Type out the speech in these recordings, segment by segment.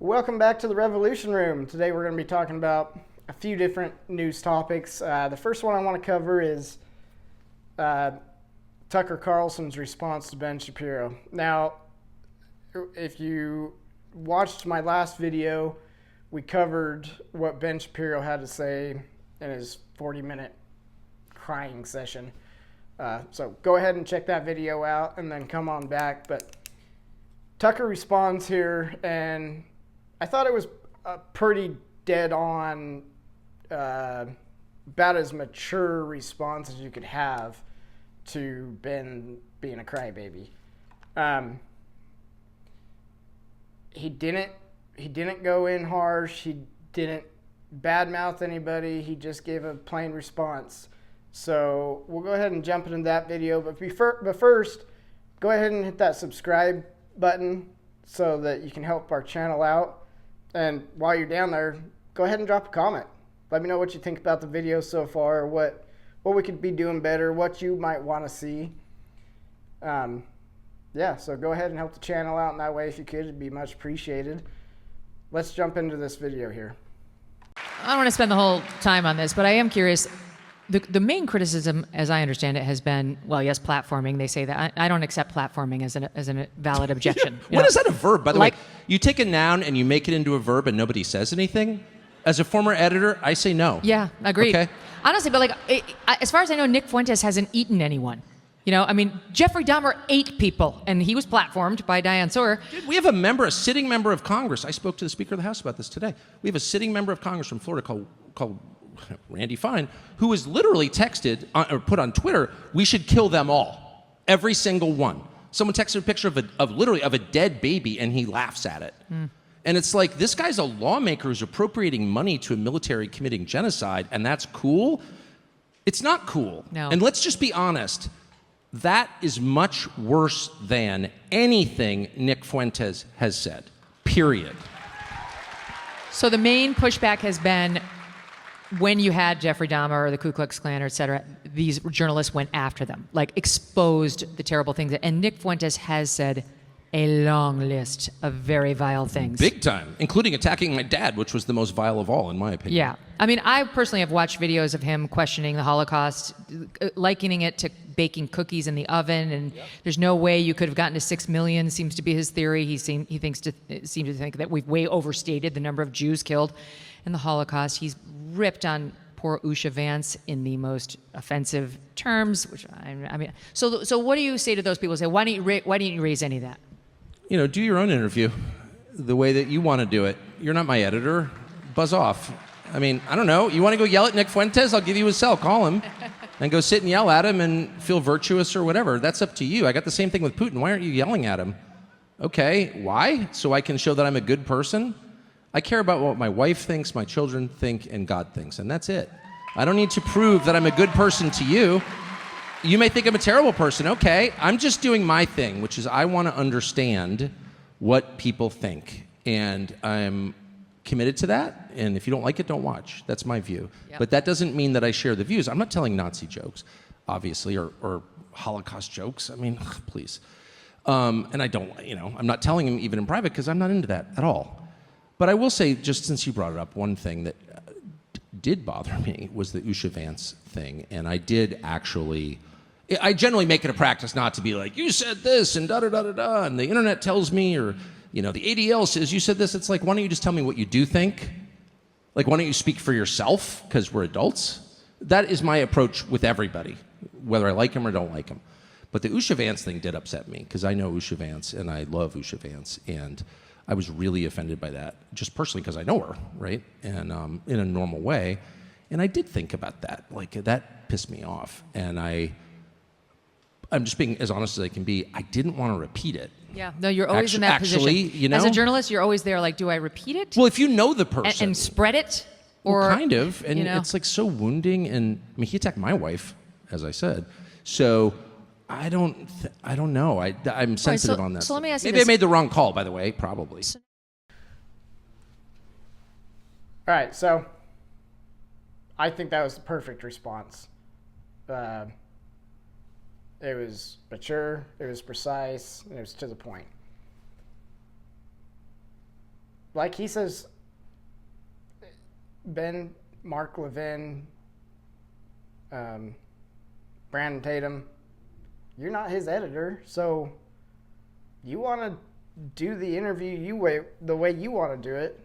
Welcome back to the Revolution Room. Today we're going to be talking about a few different news topics. The first one I want to cover is Tucker Carlson's response to Ben Shapiro. Now, if you watched my last video, we covered what Ben Shapiro had to say in his 40-minute crying session. So go ahead and check that video out and then come on back. But Tucker responds here, and I thought it was a pretty dead-on, about as mature response as you could have to Ben being a crybaby. He didn't go in harsh. He didn't badmouth anybody. He just gave a plain response. So we'll go ahead and jump into that video. But first, go ahead and hit that subscribe button so that you can help our channel out. And while you're down there, go ahead and drop a comment. Let me know what you think about the video so far, what we could be doing better, what you might want to see. Yeah, so go ahead and help the channel out in that way if you could. It'd be much appreciated. Let's jump into this video here. I don't want to spend the whole time on this, but I am curious. The main criticism, as I understand it, has been, well, yes, platforming. They say that. I don't accept platforming as a valid objection. When is that a verb, by the way? You take a noun and you make it into a verb and nobody says anything? As a former editor, I say no. Yeah, agreed. Okay. Honestly, but as far as I know, Nick Fuentes hasn't eaten anyone. You know, I mean, Jeffrey Dahmer ate people, and he was platformed by Diane Sawyer. Dude, we have a sitting member of Congress. I spoke to the Speaker of the House about this today. We have a sitting member of Congress from Florida called Randy Fine, who was literally texted or put on Twitter, we should kill them all. Every single one. Someone texted a picture of a dead baby, and he laughs at it. And it's like, this guy's a lawmaker who's appropriating money to a military committing genocide, and that's cool? It's not cool. No. And let's just be honest. That is much worse than anything Nick Fuentes has said, period. So the main pushback has been when you had Jeffrey Dahmer or the Ku Klux Klan, or et cetera, these journalists went after them, like exposed the terrible things. And Nick Fuentes has said a long list of very vile things. Big time, including attacking my dad, which was the most vile of all, in my opinion. Yeah. I mean, I personally have watched videos of him questioning the Holocaust, likening it to baking cookies in the oven, and there's no way you could have gotten to 6 million, seems to be his theory. He seems to think that we've way overstated the number of Jews killed in the Holocaust. He's ripped on poor Usha Vance in the most offensive terms, which I mean, so what do you say to those people who say, why didn't you raise any of that? You know, do your own interview the way that you want to do it. You're not my editor. Buzz off. I mean, I don't know. You want to go yell at Nick Fuentes? I'll give you his cell. Call him and go sit and yell at him and feel virtuous or whatever. That's up to you. I got the same thing with Putin. Why aren't you yelling at him? Okay, why? So I can show that I'm a good person? I care about what my wife thinks, my children think, and God thinks, and that's it. I don't need to prove that I'm a good person to you. You may think I'm a terrible person. Okay, I'm just doing my thing, which is I want to understand what people think, and I'm committed to that, and if you don't like it, don't watch. That's my view. Yep. But that doesn't mean that I share the views. I'm not telling Nazi jokes, obviously, or Holocaust jokes. I mean, please. And I don't, I'm not telling him even in private because I'm not into that at all. But I will say, just since you brought it up, one thing that did bother me was the Usha Vance thing, and I generally make it a practice not to be like, you said this, and da-da-da-da-da, and the internet tells me, or the ADL says you said this. It's like, why don't you just tell me what you do think? Like, why don't you speak for yourself, because we're adults? That is my approach with everybody, whether I like him or don't like him. But the Usha Vance thing did upset me, because I know Usha Vance, and I love Usha Vance, and I was really offended by that, just personally because I know her, right? And in a normal way. And I did think about that. Like, that pissed me off. And I'm just being as honest as I can be. I didn't want to repeat it. Yeah, no, you're always in that position. As a journalist, you're always there like, do I repeat it? Well, if you know the person. And spread it? Or well, kind of. And it's like so wounding. And I mean, he attacked my wife, as I said. So I don't know. I'm sensitive on that. So let me ask you this. Maybe I made the wrong call, by the way, probably. All right, so I think that was the perfect response. It was mature, it was precise, and it was to the point. like he says, Ben, Mark Levin, Brandon Tatum, you're not his editor, so you want to do the interview the way you want to do it,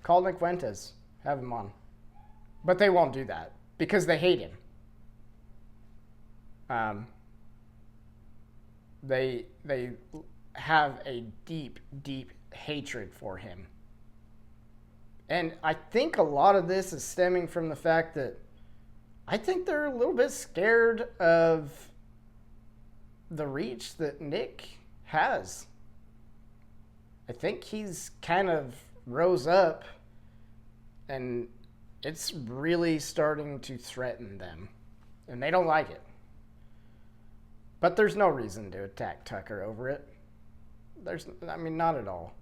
call Nick Fuentes, have him on. But they won't do that because they hate him. They have a deep, deep hatred for him. And I think a lot of this is stemming from the fact that I think they're a little bit scared of the reach that Nick has. I think he's kind of rose up and it's really starting to threaten them. And they don't like it. But there's no reason to attack Tucker over it. Not at all.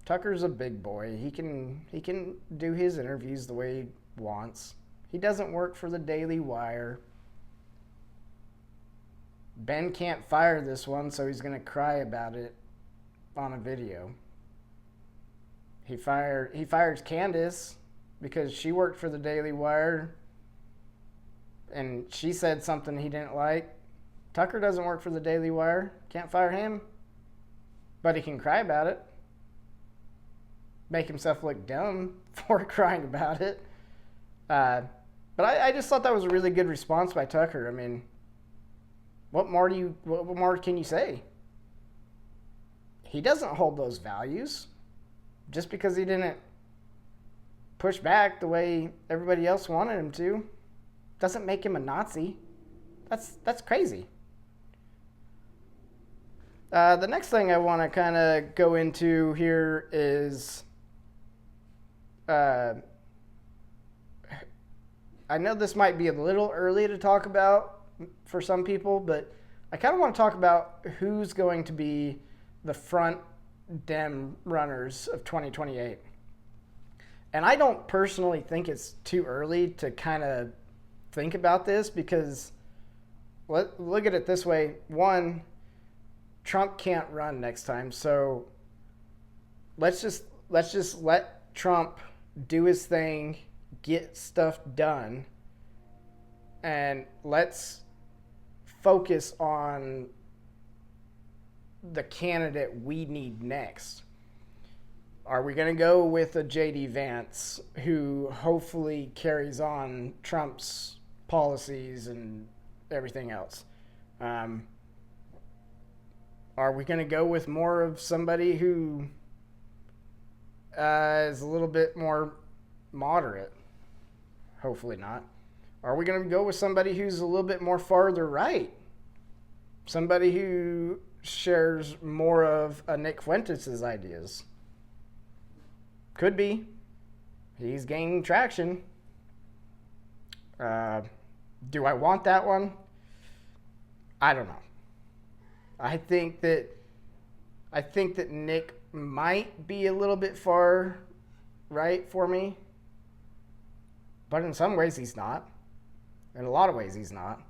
Tucker's a big boy. He can do his interviews the way he wants. He doesn't work for the Daily Wire. Ben can't fire this one, so he's going to cry about it on a video. He fires Candace because she worked for the Daily Wire and she said something he didn't like. Tucker doesn't work for the Daily Wire. Can't fire him. But he can cry about it. Make himself look dumb for crying about it. But I just thought that was a really good response by Tucker. I mean, what more can you say? He doesn't hold those values. Just because he didn't push back the way everybody else wanted him to, doesn't make him a Nazi. That's crazy. The next thing I want to kind of go into here is, I know this might be a little early to talk about for some people, but I kind of want to talk about who's going to be the front Dem runners of 2028. And I don't personally think it's too early to kind of think about this because look at it this way. One, Trump can't run next time, so let's just let Trump do his thing, get stuff done, and let's focus on the candidate we need next. Are we going to go with a J.D. Vance who hopefully carries on Trump's policies and everything else? Are we going to go with more of somebody who is a little bit more moderate? Hopefully not. Are we going to go with somebody who's a little bit more farther right? Somebody who shares more of Nick Fuentes' ideas? Could be. He's gaining traction. Do I want that one? I don't know. I think that Nick might be a little bit far right for me, but in some ways he's not. In a lot of ways he's not.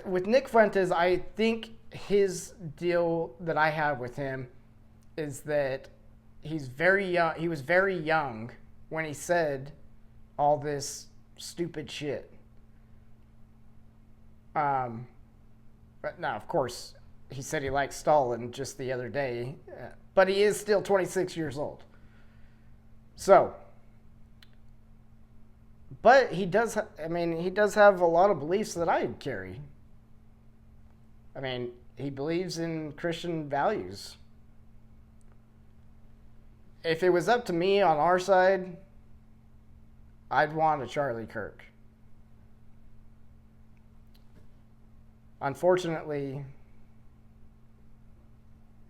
With Nick Fuentes, I think his deal that I have with him is that he's very young. He was very young when he said all this stupid shit. But now, of course, he said he liked Stalin just the other day, but he is still 26 years old. So, but he does have a lot of beliefs that I carry. I mean, he believes in Christian values. If it was up to me on our side, I'd want a Charlie Kirk. Unfortunately,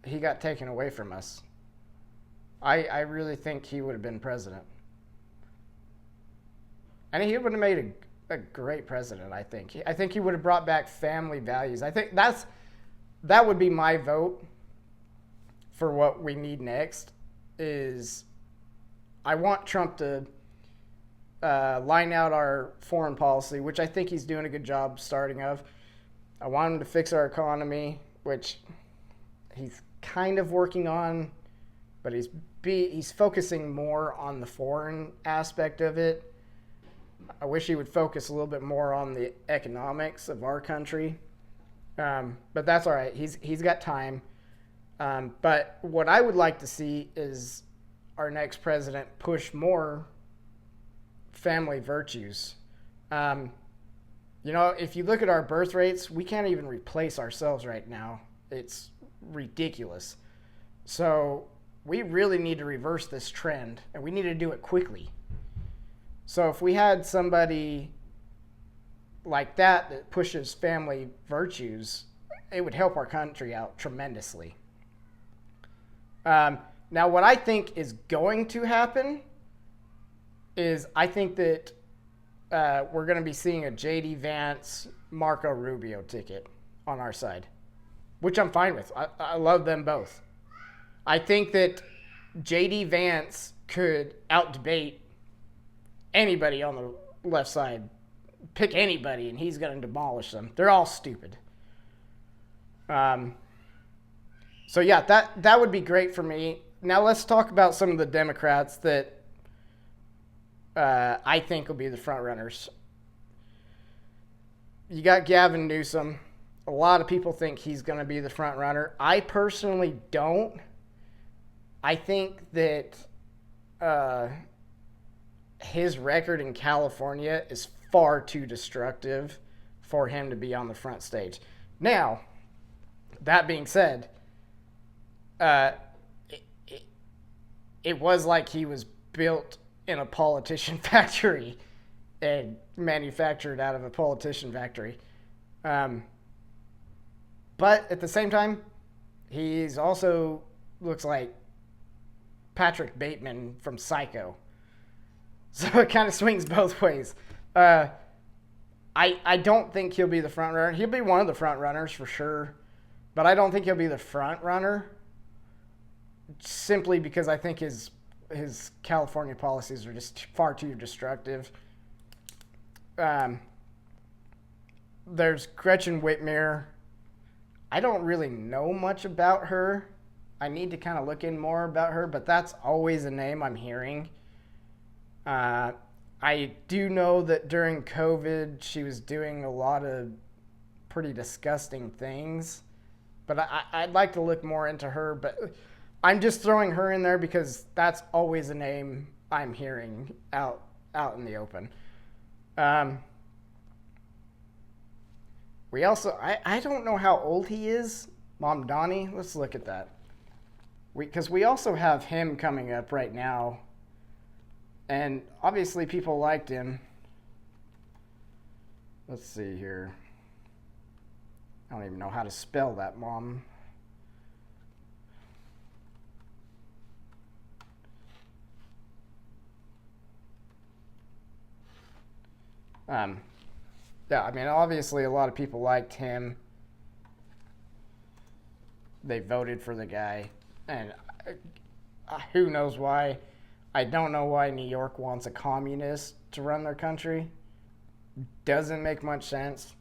he got taken away from us. I really think he would have been president. And he would have made a great president, I think. I think he would have brought back family values. I think that would be my vote for what we need next. Is I want Trump to line out our foreign policy, which I think he's doing a good job starting of. I want him to fix our economy, which he's kind of working on, but he's focusing more on the foreign aspect of it. I wish he would focus a little bit more on the economics of our country, but that's all right. He's got time. But what I would like to see is our next president push more family virtues. If you look at our birth rates, we can't even replace ourselves right now. It's ridiculous. So we really need to reverse this trend, and we need to do it quickly. So if we had somebody like that pushes family virtues, it would help our country out tremendously. Now, what I think is going to happen is I think that we're going to be seeing a J.D. Vance, Marco Rubio ticket on our side, which I'm fine with. I love them both. I think that J.D. Vance could out-debate anybody on the left side. Pick anybody, and he's going to demolish them. They're all stupid. So, yeah, that would be great for me. Now let's talk about some of the Democrats that I think will be the front runners. You got Gavin Newsom. A lot of people think he's going to be the front runner. I personally don't. I think that his record in California is far too destructive for him to be on the front stage. Now, that being said, it was like he was built in a politician factory and manufactured out of a politician factory. But at the same time, he's also looks like Patrick Bateman from Psycho. So it kind of swings both ways. I don't think he'll be the front runner. He'll be one of the front runners for sure, but I don't think he'll be the front runner simply because I think his California policies are just far too destructive. There's Gretchen Whitmer. I don't really know much about her. I need to kind of look in more about her, but that's always a name I'm hearing. I do know that during COVID, she was doing a lot of pretty disgusting things, but I'd like to look more into her, but I'm just throwing her in there because that's always a name I'm hearing out in the open. We also, I don't know how old he is. Mom Donnie, let's look at that. Because we also have him coming up right now. And obviously people liked him. Let's see here. I don't even know how to spell that, Mom. Yeah, I mean, obviously a lot of people liked him. They voted for the guy. And who knows why. I don't know why New York wants a communist to run their country. Doesn't make much sense.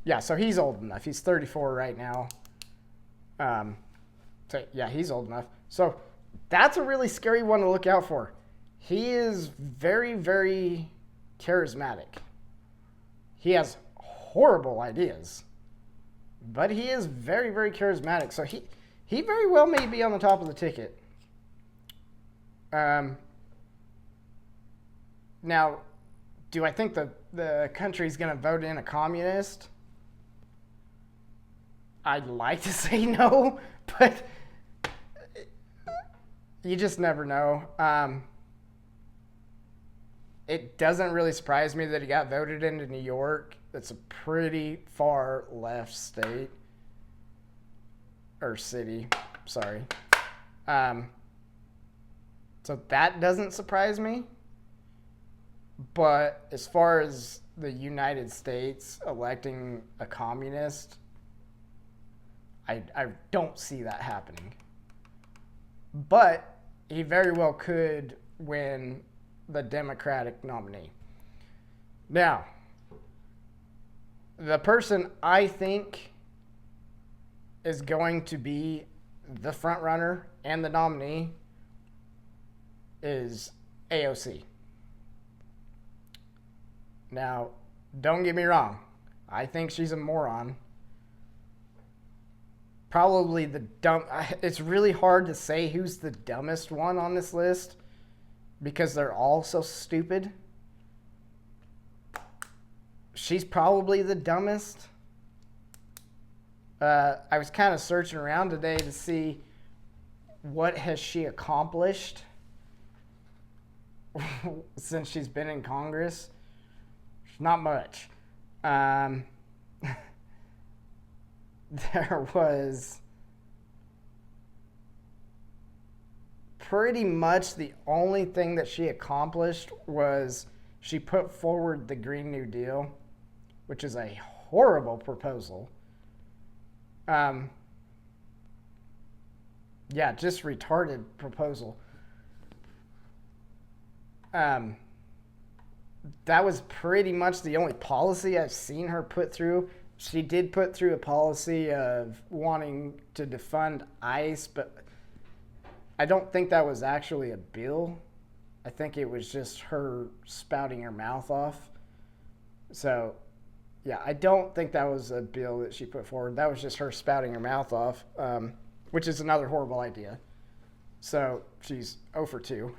Yeah, so he's old enough. He's 34 right now. So yeah, he's old enough. So that's a really scary one to look out for. He is very, very charismatic. He has horrible ideas, but he is very, very charismatic. So he very well may be on the top of the ticket. Now, do I think the country's going to vote in a communist? I'd like to say no, but you just never know. It doesn't really surprise me that he got voted into New York. That's a pretty far left state. Or city, sorry. So that doesn't surprise me. But as far as the United States electing a communist, I don't see that happening. But he very well could win the Democratic nominee. Now, the person I think is going to be the front runner and the nominee is AOC. Now, don't get me wrong. I think she's a moron. Probably the dumb... It's really hard to say who's the dumbest one on this list because they're all so stupid. She's probably the dumbest. I was kind of searching around today to see what has she accomplished since she's been in Congress. Not much. There was pretty much the only thing that she accomplished was she put forward the Green New Deal, which is a horrible proposal. Yeah, just retarded proposal. That was pretty much the only policy I've seen her put through. She did put through a policy of wanting to defund ICE, but I don't think that was actually a bill. I think it was just her spouting her mouth off. So, yeah, I don't think that was a bill that she put forward. That was just her spouting her mouth off, which is another horrible idea. So she's 0 for 2.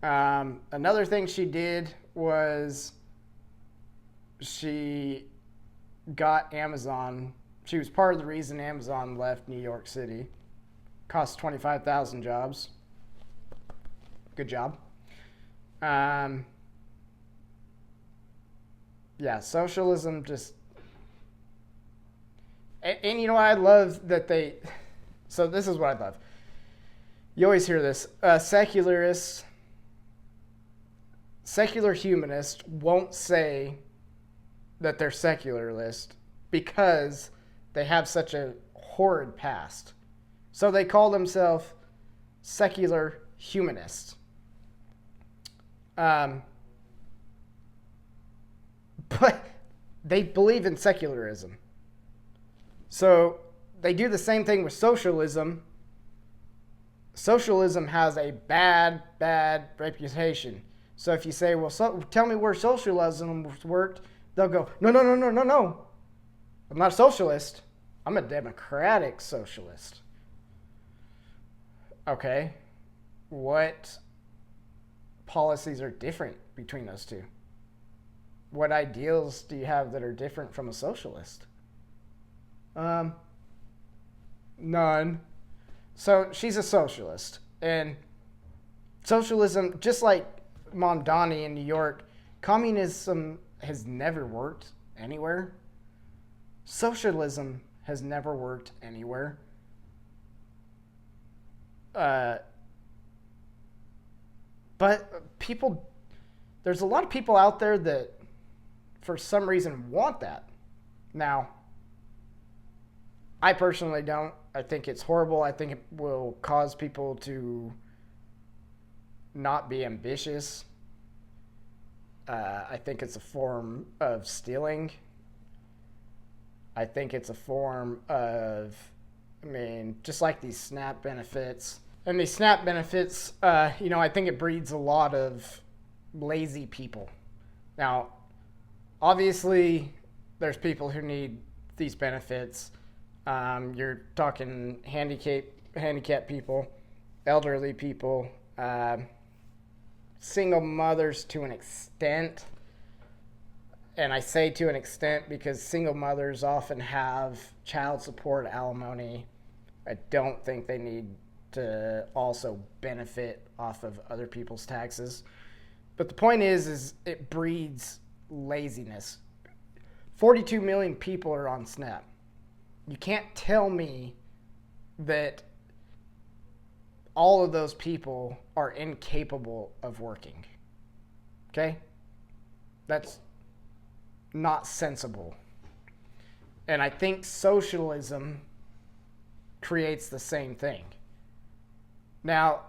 Another thing she did was she got Amazon. She was part of the reason Amazon left New York City. Cost 25,000 jobs. Good job. Yeah, socialism just... And you know what I love that they... So this is what I love. You always hear this. Secular humanists won't say that they're secularist because they have such a horrid past. So they call themselves secular humanists. But they believe in secularism. So they do the same thing with socialism. Socialism has a bad reputation. So if you say, well, tell me where socialism worked, they'll go, no. I'm not a socialist. I'm a democratic socialist. Okay. What policies are different between those two? What ideals do you have that are different from a socialist? None. So she's a socialist. And socialism, just like Mamdani in New York, communism has never worked anywhere. Socialism has never worked anywhere. But there's a lot of people out there that for some reason want that. Now, I personally don't. I think it's horrible. I think it will cause people to not be ambitious. I think it's a form of stealing. I think it's a form of, just like these SNAP benefits. And these SNAP benefits, I think it breeds a lot of lazy people. Now, obviously, there's people who need these benefits. You're talking handicapped people, elderly people, single mothers to an extent. And I say to an extent because single mothers often have child support, alimony. I don't think they need to also benefit off of other people's taxes. But the point is it breeds laziness. 42 million people are on SNAP. You can't tell me that all of those people are incapable of working. Okay? That's not sensible. And I think socialism creates the same thing. Now,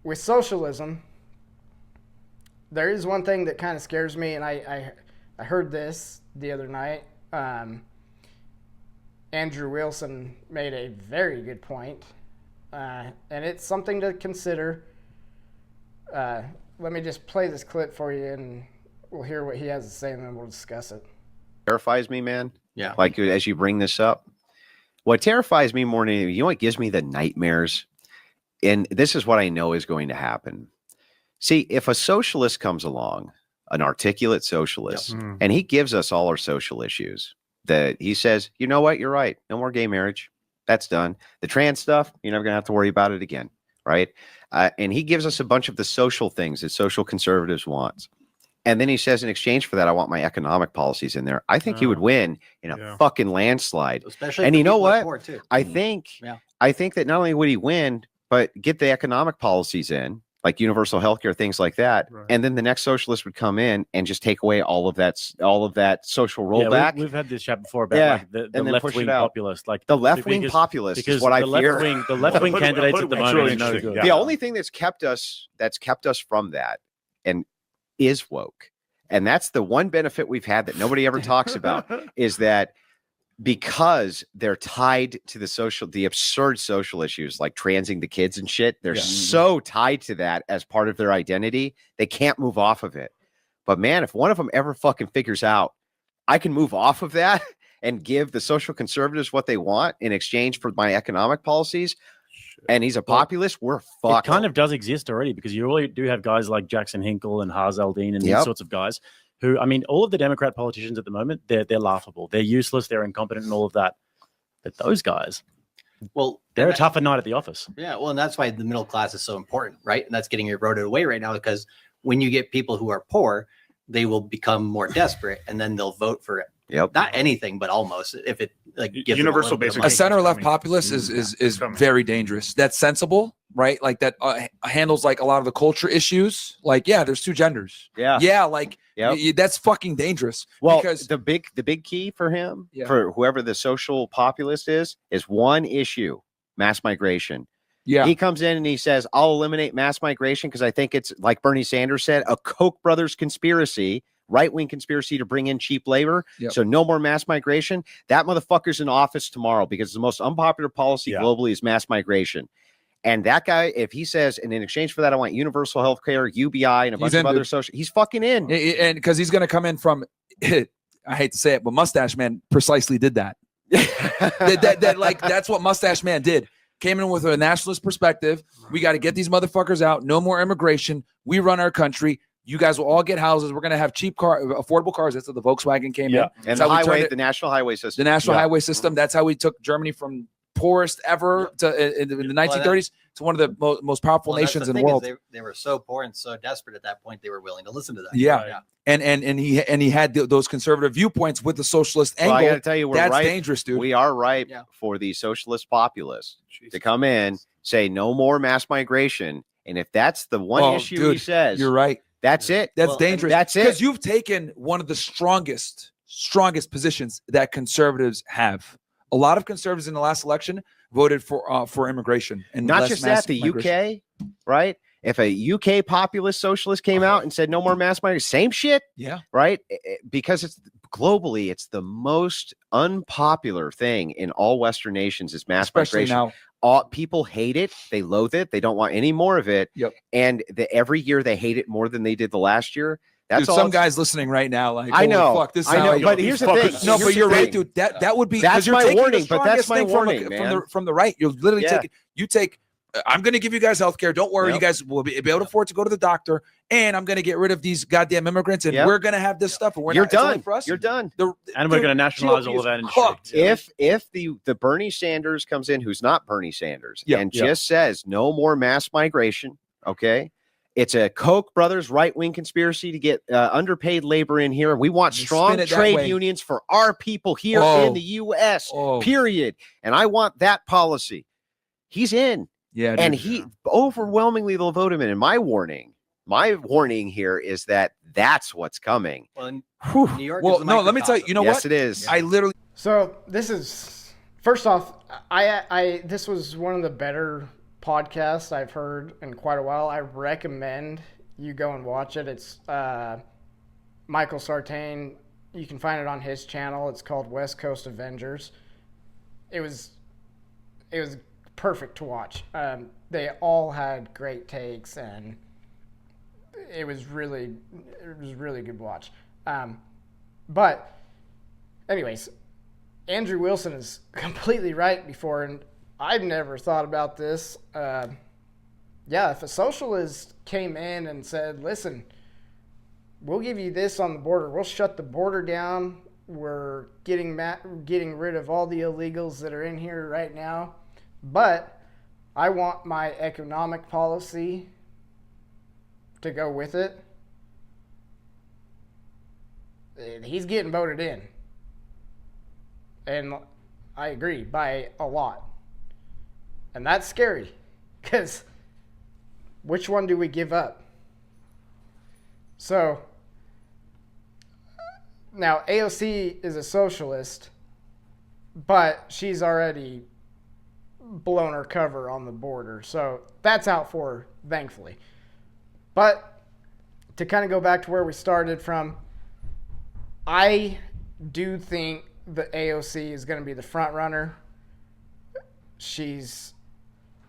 with socialism, there is one thing that kind of scares me, and I heard this the other night, and Andrew Wilson made a very good point, and it's something to consider. Let me just play this clip for you, and we'll hear what he has to say, and then we'll discuss it. Terrifies me, man. Yeah. Like as you bring this up, what terrifies me more than anything, you know what gives me the nightmares? And this is what I know is going to happen. See, if a socialist comes along, an articulate socialist, and he gives us all our social issues, that he says, you know what, you're right. No more gay marriage. That's done. The trans stuff, you're never going to have to worry about it again. Right. And he gives us a bunch of the social things that social conservatives want. And then he says, in exchange for that, I want my economic policies in there. I think he would win in a fucking landslide. Especially and for you know people like what? Ford, too. I think that not only would he win, but get the economic policies in, like universal healthcare, things like that. Right. And then the next socialist would come in and just take away all of that social rollback. We've had this chat before about like the left-wing populist. Like the left-wing populist is what I fear. The left-wing candidates at the moment are no good. The only thing that's kept us from that and is woke. And that's the one benefit we've had that nobody ever talks about is that because they're tied to the absurd social issues like transing the kids and shit, they're so tied to that as part of their identity, they can't move off of it. But man, if one of them ever fucking figures out, I can move off of that and give the social conservatives what they want in exchange for my economic policies, and he's a populist, we're fucked. It kind of does exist already because you really do have guys like Jackson Hinkle and Haas Aldine and these sorts of guys who, I mean, all of the Democrat politicians at the moment, they're laughable. They're useless. They're incompetent and all of that. But those guys, well, they're a tougher night at the office. Yeah, well, and that's why the middle class is so important, right? And that's getting eroded away right now because when you get people who are poor, they will become more desperate and then they'll vote for it. Not anything, but almost. If it like gives universal basic, a center left populist is very dangerous. That's sensible, right? Like that handles like a lot of the culture issues. Like, there's two genders. Like that's fucking dangerous. Well, because the big key for him, for whoever the social populist is one issue: mass migration. Yeah, he comes in and he says, "I'll eliminate mass migration because I think it's like Bernie Sanders said, a Koch brothers conspiracy." Right-wing conspiracy to bring in cheap labor. So no more mass migration. That motherfucker's in office tomorrow because the most unpopular policy globally is mass migration. And that guy, if he says, and in exchange for that, I want universal health care, UBI, and a bunch of other social, he's fucking in. And because he's going to come in from, I hate to say it, but Mustache Man precisely did that. That's what Mustache Man did. Came in with a nationalist perspective. We got to get these motherfuckers out. No more immigration. We run our country. You guys will all get houses. We're going to have cheap affordable cars. That's how the Volkswagen came in. And the national highway system. The national highway system. That's how we took Germany from poorest ever to in the 1930s to one of the most powerful nations in the world. They were so poor and so desperate at that point, they were willing to listen to that. And he had those conservative viewpoints with the socialist angle. I got to tell you, that's dangerous, dude. We are ripe for the socialist populists to come in, say no more mass migration. And if that's the one issue he says, you're right. That's it. That's dangerous. That's it. Because you've taken one of the strongest positions that conservatives have. A lot of conservatives in the last election voted for immigration, and not just that. The UK, right? If a UK populist socialist came out and said no more mass migration, same shit. Yeah. Right. Because it's globally, it's the most unpopular thing in all Western nations is mass migration. Now. People hate it. They loathe it. They don't want any more of it. And every year they hate it more than they did the last year. That's dude, some guys listening right now. Like, I know. Fuck, this I know. But here's the thing. No, but you're right, dude. That would be. That's my warning. But that's my warning, man. From the right, you're literally taking. You take. I'm going to give you guys health care. Don't worry. You guys will be able to afford to go to the doctor. And I'm going to get rid of these goddamn immigrants. And we're going to have this stuff. And you're done. For us. You're done. And we're going to nationalize all of that industry. If the Bernie Sanders comes in, who's not Bernie Sanders, and just says no more mass migration, okay? It's a Koch brothers right-wing conspiracy to get underpaid labor in here. We want strong trade unions for our people here in the U.S., period. And I want that policy. He's in. Yeah, and he overwhelmingly they'll vote him in. And my warning here is that that's what's coming. Well, in New York. Well, no, let me tell you. You know what? Yes, it is. I literally. So this is first off. This was one of the better podcasts I've heard in quite a while. I recommend you go and watch it. It's Michael Sartain. You can find it on his channel. It's called West Coast Avengers. it was perfect to watch. They all had great takes, and it was really good to watch. But anyways, Andrew Wilson is completely right before, and I've never thought about this. If a socialist came in and said, listen, we'll give you this on the border. We'll shut the border down. We're getting rid of all the illegals that are in here right now. But I want my economic policy to go with it. He's getting voted in. And I agree, by a lot. And that's scary, because which one do we give up? So, now AOC is a socialist, but she's already blown her cover on the border. So that's out for her, thankfully. But to kind of go back to where we started from, I do think the AOC is going to be the front runner. She's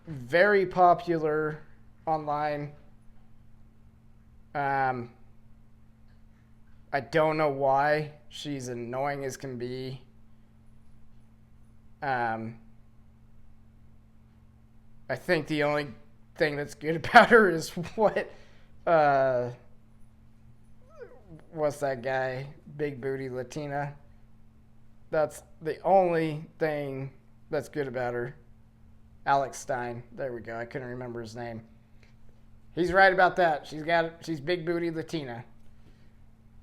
very popular online. I don't know why. She's annoying as can be. I think the only thing that's good about her is what's that guy? Big booty Latina. That's the only thing that's good about her. Alex Stein. There we go. I couldn't remember his name. He's right about that. She's big booty Latina.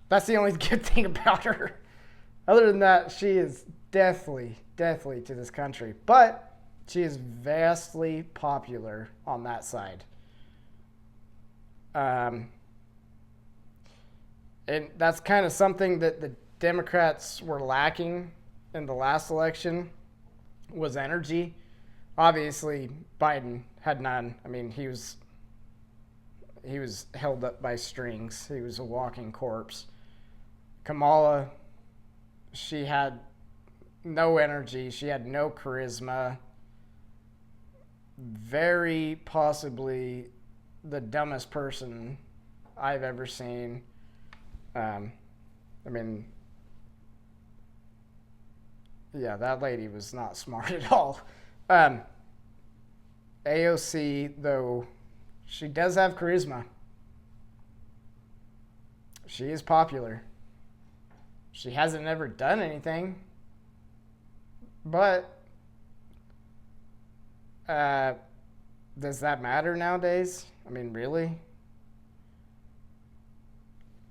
That's the only good thing about her. Other than that, she is deathly to this country. But she is vastly popular on that side. And that's kind of something that the Democrats were lacking in the last election, was energy. Obviously, Biden had none. I mean, he was held up by strings. He was a walking corpse. Kamala, she had no energy. She had no charisma. Very possibly the dumbest person I've ever seen. That lady was not smart at all. AOC, though, she does have charisma. She is popular. She hasn't ever done anything. But does that matter nowadays? I mean, really?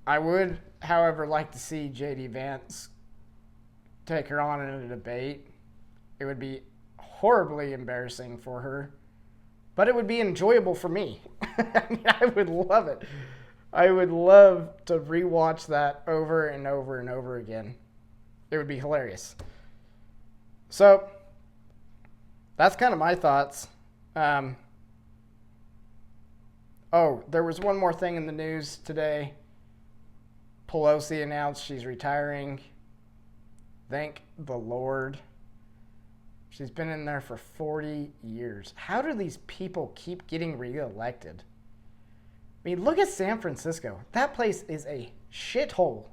I would, however, like to see J.D. Vance take her on in a debate. It would be horribly embarrassing for her, but it would be enjoyable for me. I mean, I would love it. I would love to rewatch that over and over and over again. It would be hilarious. So, that's kind of my thoughts. There was one more thing in the news today. Pelosi announced she's retiring. Thank the Lord. She's been in there for 40 years. How do these people keep getting reelected? I mean, look at San Francisco. That place is a shithole.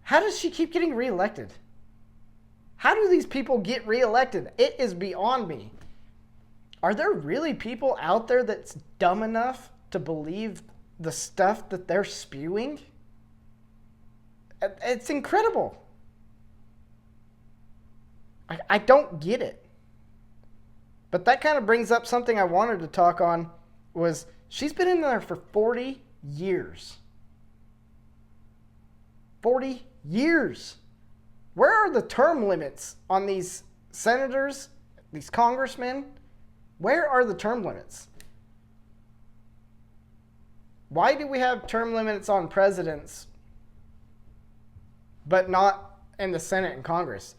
How does she keep getting reelected? How do these people get reelected? It is beyond me. Are there really people out there that's dumb enough to believe the stuff that they're spewing? It's incredible. I don't get it. But that kind of brings up something I wanted to talk on, was she's been in there for 40 years. 40 years. Where are the term limits on these senators, these congressmen? Where are the term limits? Why do we have term limits on presidents, but not in the Senate and Congress?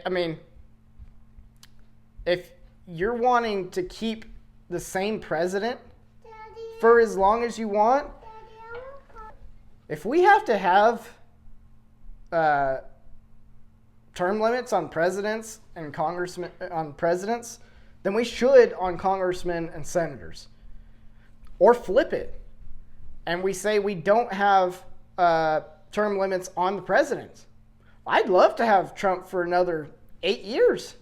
I mean, if you're wanting to keep the same president for as long as you want, if we have to have term limits on presidents and congressmen on presidents than we should on congressmen and senators. Or flip it. And we say we don't have term limits on the president. I'd love to have Trump for another 8 years.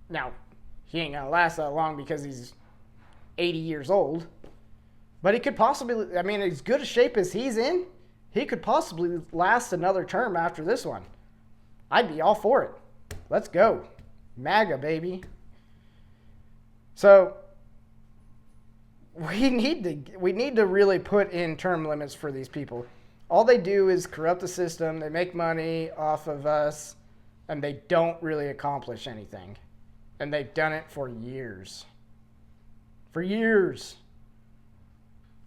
Now, he ain't going to last that long because he's 80 years old. But he could possibly, I mean, as good a shape as he's in, he could possibly last another term after this one. I'd be all for it. Let's go. MAGA, baby. So we need to really put in term limits for these people. All they do is corrupt the system. They make money off of us, and they don't really accomplish anything. And they've done it for years. For years.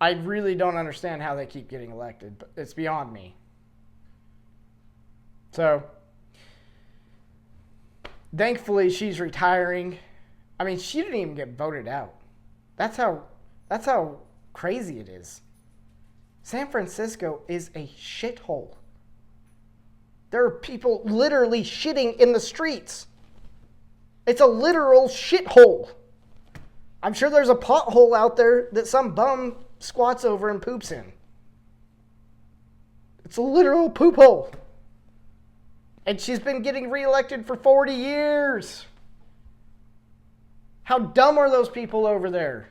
I really don't understand how they keep getting elected, but it's beyond me. So, thankfully, she's retiring. I mean, she didn't even get voted out. That's how crazy it is. San Francisco is a shithole. There are people literally shitting in the streets. It's a literal shithole. I'm sure there's a pothole out there that some bum squats over and poops in. It's a literal poop hole. And she's been getting reelected for 40 years. How dumb are those people over there?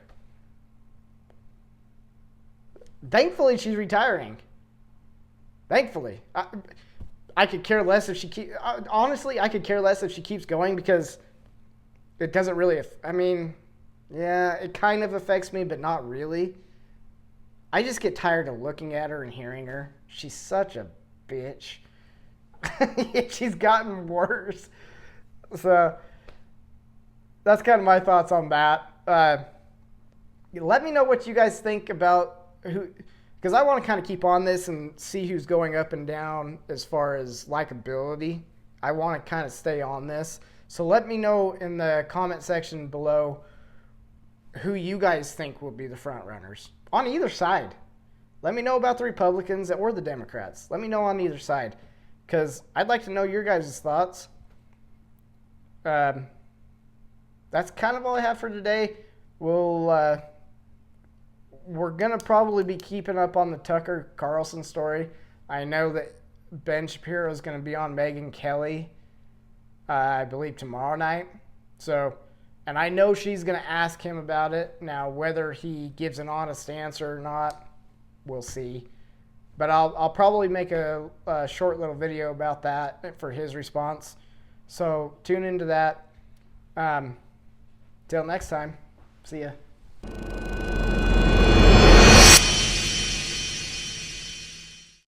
Thankfully, she's retiring. Thankfully. I could care less if she honestly, I could care less if she keeps going because it doesn't really, I mean, yeah, it kind of affects me, but not really. I just get tired of looking at her and hearing her. She's such a bitch. She's gotten worse. So that's kind of my thoughts on that. Let me know what you guys think about who, because I want to kind of keep on this and see who's going up and down as far as likability. I want to kind of stay on this. So let me know in the comment section below who you guys think will be the front runners on either side. Let me know about the Republicans or the Democrats. Let me know on either side because I'd like to know your guys' thoughts. That's kind of all I have for today. We're going to probably be keeping up on the Tucker Carlson story. I know that Ben Shapiro is going to be on Megan Kelly, I believe, tomorrow night. So, and I know she's going to ask him about it. Now, whether he gives an honest answer or not, we'll see. But I'll probably make a short little video about that for his response. So tune into that. Till next time. See ya.